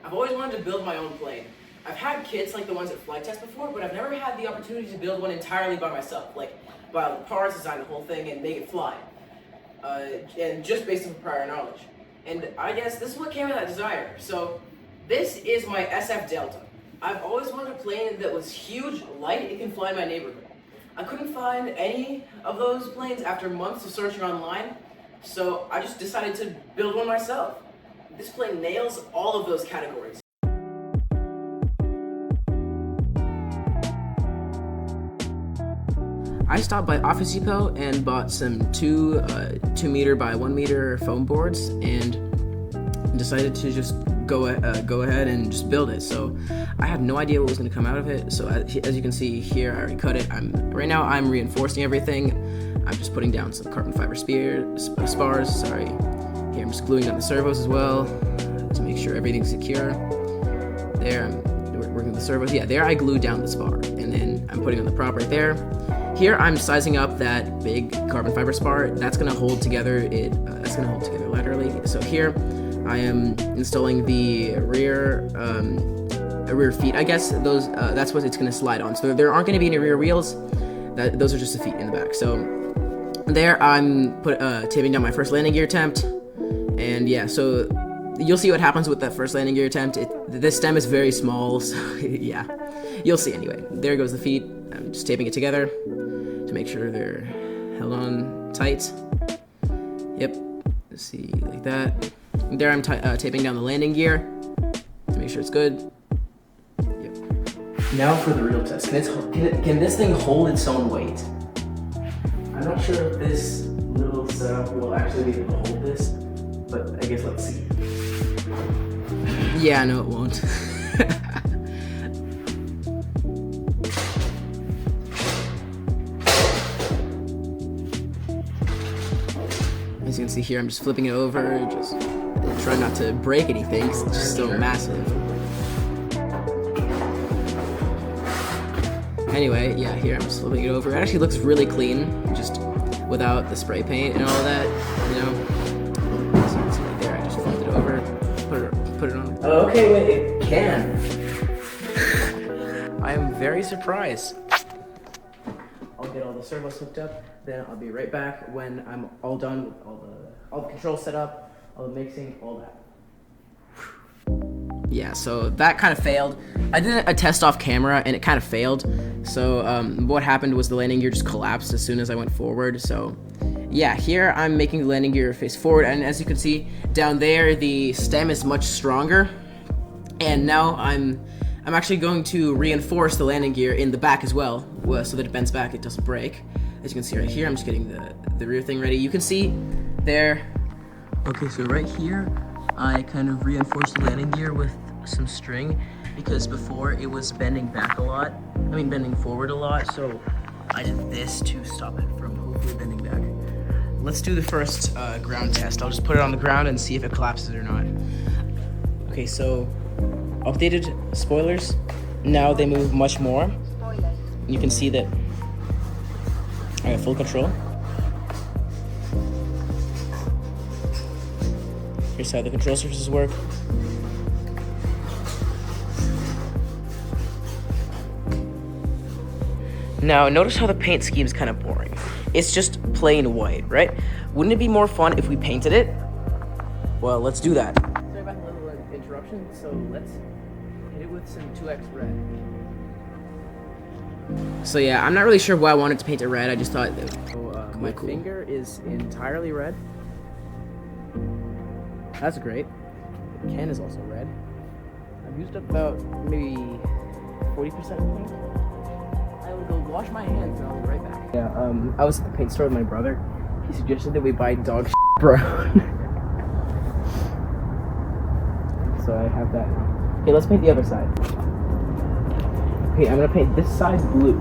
I've always wanted to build my own plane. I've had kits like the ones at Flight Test before, but I've never had the opportunity to build one entirely by myself, like buy all the parts, design the whole thing, and make it fly. And just based on prior knowledge. And I guess this is what came with that desire. So this is my SF Delta. I've always wanted a plane that was huge, light, it can fly in my neighborhood. I couldn't find any of those planes after months of searching online, so I just decided to build one myself. This plane nails all of those categories. I stopped by Office Depot and bought some 2 meter by 1 meter foam boards and decided to just go ahead and just build it. So I had no idea what was going to come out of it. So as you can see here, I already cut it. Right now I'm reinforcing everything. I'm just putting down some carbon fiber spars. Sorry. Here I'm just gluing down the servos as well to make sure everything's secure. There I'm working with the servos. Yeah, there I glued down the spar, and then I'm putting on the prop right there. Here I'm sizing up that big carbon fiber spar. That's gonna hold together that's gonna hold together laterally. So here I am installing the rear feet. I guess that's what it's gonna slide on. So there aren't gonna be any rear wheels. Those are just the feet in the back. So there I'm taping down my first landing gear attempt, and yeah. So you'll see what happens with that first landing gear attempt. This stem is very small, so yeah, you'll see anyway. There goes the feet. I'm just taping it together to make sure they're held on tight. Yep, let's see, like that. There I'm taping down the landing gear to make sure it's good. Yep. Now for the real test. Can this thing hold its own weight? I'm not sure if this little setup will actually be able to hold this, but I guess let's see. Yeah, no, it won't. As you can see here, I'm just flipping it over, just trying not to break anything, 'cause it's just so massive. Anyway, yeah, here I'm just flipping it over. It actually looks really clean, just without the spray paint and all that, you know. As you can see right there, I just flipped it over, put it on. Oh, okay, wait, it can. I am very surprised. I'll get all the servos hooked up, then I'll be right back when I'm all done with all the controls set up, all the mixing, all that. Yeah, so that kind of failed. I did a test off camera and it kind of failed. So what happened was the landing gear just collapsed as soon as I went forward. So yeah, here I'm making the landing gear face forward, and as you can see down there, the stem is much stronger. And now I'm actually going to reinforce the landing gear in the back as well, so that it bends back, it doesn't break. As you can see right here, I'm just getting the rear thing ready. You can see there. Okay, so right here, I kind of reinforced the landing gear with some string because before it was bending back a lot. Bending forward a lot. So I did this to stop it from hopefully bending back. Let's do the first ground test. I'll just put it on the ground and see if it collapses or not. Okay, so updated spoilers. Now they move much more. You can see that I have full control. Here's how the control surfaces work. Now, notice how the paint scheme is kind of boring. It's just plain white, right? Wouldn't it be more fun if we painted it? Well, let's do that. Sorry about the little interruption, so let's hit it with some 2X red. So yeah, I'm not really sure why I wanted to paint it red. I just thought that my finger is entirely red. That's great. The can is also red. I've used up about maybe 40% of the paint. I will go wash my hands and I'll be right back. Yeah, I was at the paint store with my brother. He suggested that we buy dog brown. So I have that. Okay, let's paint the other side. Okay, I'm gonna paint this side blue.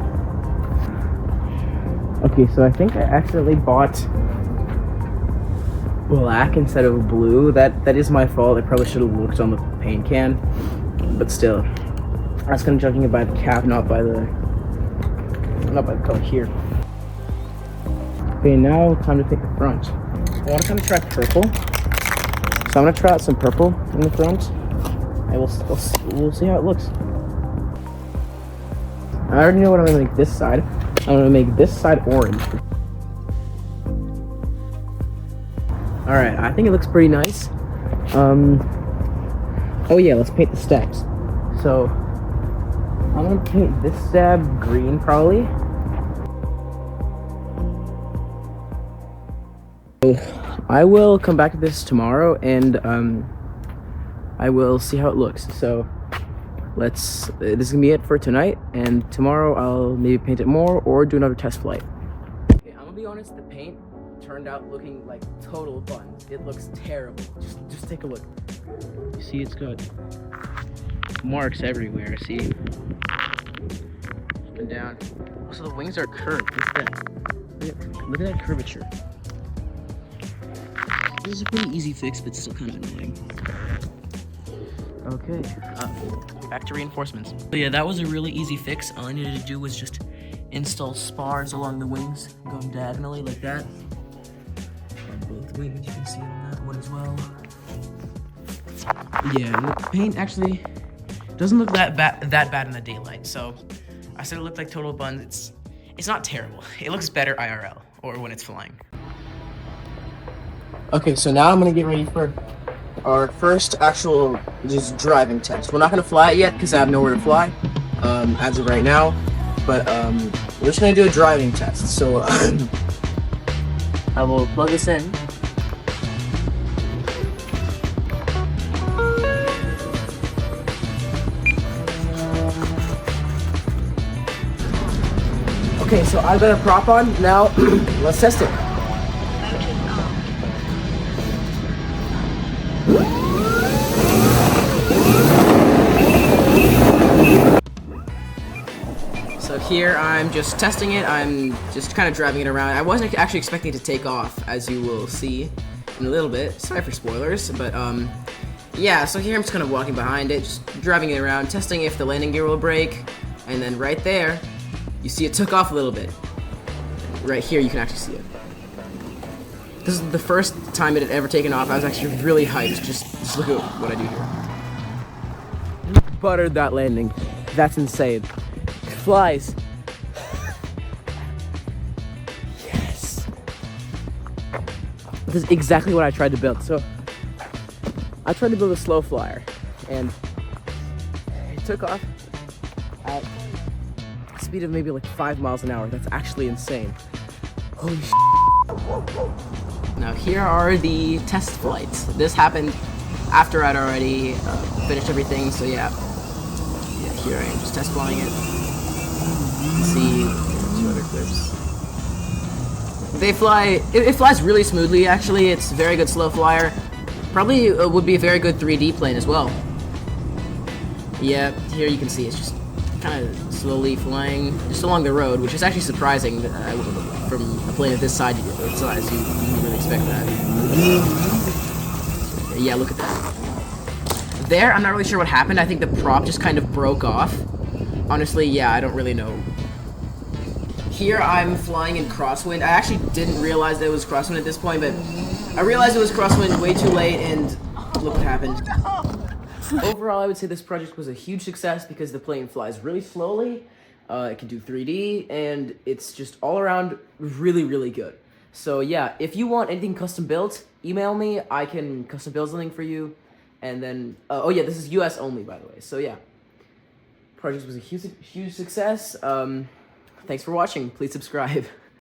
Okay, so I think I accidentally bought black instead of blue. That is my fault. I probably should have looked on the paint can, but still, I was kind of judging it by the cap, not by the color here. Okay, now time to pick the front. I want to kind of try purple, so I'm gonna try out some purple in the front. and we'll see how it looks. I already know what I'm gonna make this side. I'm gonna make this side orange. All right, I think it looks pretty nice. Oh yeah, let's paint the steps. So I'm gonna paint this stab green probably. I will come back to this tomorrow and I will see how it looks. So this is gonna be it for tonight, and tomorrow I'll maybe paint it more or do another test flight. Okay, I'm gonna be honest, the paint turned out looking like total fun. It looks terrible. Just take a look. You see, it's got marks everywhere. See, up and down. Also, the wings are curved. Look at that. Look at that curvature. This is a pretty easy fix, but still kind of annoying. Okay, back to reinforcements. So yeah, that was a really easy fix. All I needed to do was just install spars along the wings, going diagonally like that. On both wings, you can see on that one as well. Yeah, and the paint actually doesn't look that bad in the daylight. So I said it looked like total buns. It's not terrible. It looks better IRL or when it's flying. Okay, so now I'm gonna get ready for our first actual just driving test. We're not gonna fly it yet because I have nowhere to fly as of right now, but we're just gonna do a driving test. So I will plug this in. Okay, so I've got a prop on now. Let's test it. So here I'm just testing it. I'm just kind of driving it around. I wasn't actually expecting it to take off, as you will see in a little bit. Sorry for spoilers, but yeah. So here I'm just kind of walking behind it, just driving it around, testing if the landing gear will break, and then right there, you see it took off a little bit. Right here, you can actually see it. This is the first time it had ever taken off. I was actually really hyped. Just look at what I do here. Buttered that landing. That's insane. It flies. Yes. This is exactly what I tried to build. So I tried to build a slow flyer, and it took off at a speed of maybe like 5 miles an hour. That's actually insane. Holy sh**. Now here are the test flights. This happened after I'd already finished everything, so yeah, here I am just test flying it. See two other clips. They fly, it flies really smoothly actually. It's a very good slow flyer. Probably would be a very good 3D plane as well. Yeah, here you can see it's just kind of slowly flying just along the road, which is actually surprising from a plane of this size. You wouldn't really expect that. Yeah, look at that. There, I'm not really sure what happened. I think the prop just kind of broke off. Honestly, yeah, I don't really know. Here I'm flying in crosswind. I actually didn't realize that it was crosswind at this point, but I realized it was crosswind way too late, and look what happened. Overall, I would say this project was a huge success because the plane flies really slowly, it can do 3D, and it's just all around really, really good. So yeah, if you want anything custom built, email me, I can custom build something for you. And then, oh yeah, this is US only, by the way. So yeah, project was a huge success. Thanks for watching, please subscribe.